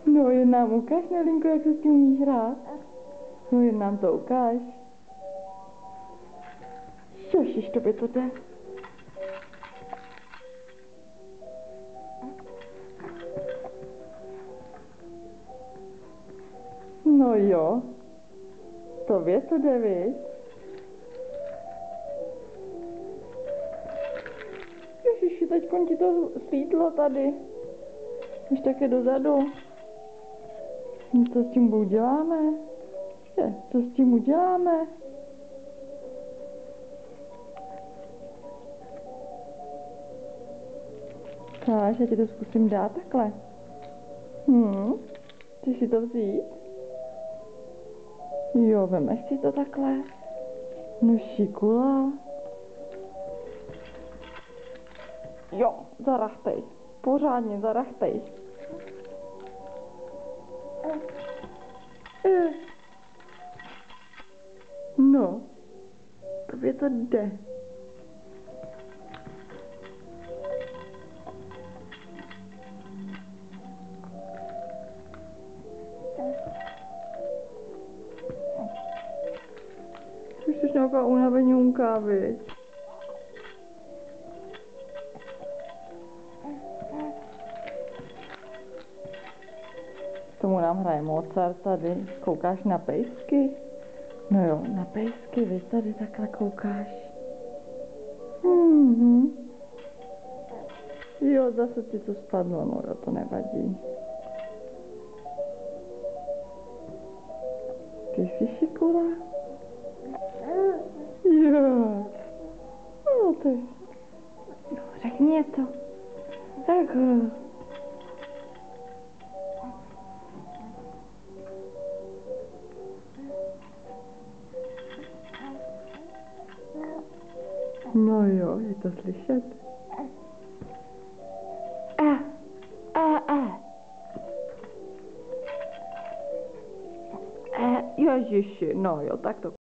No, jen nám ukáž, Nelinko, jak se s tím umíš hrát. No, jen nám to ukáž. Ježiš, tobě to jde. No jo, tobě to jde, viď? Ježiši, teďkon ti to slítlo tady. Už také dozadu. No, co s tím uděláme? Co s tím uděláme? Káš, já ti to zkusím dát takhle. Chceš si to vzít? Jo, vemeš si to takhle. No šikula. Jo, zarachtej. Pořádně zarachtej. No, tobě to jde. Už jsi nějaká unaveňunka, viď? Tomu nám hraje Mozart tady. Koukáš na pejsky? No jo, na pejsky, vy tady takhle koukáš. Jo, zase ti to spadlo, no jo, to nevadí. Ty jsi šikula? Jo. No to je... No, řekni něco. Tak. No jo, je to slyšet. Ježiši, no jo, tak to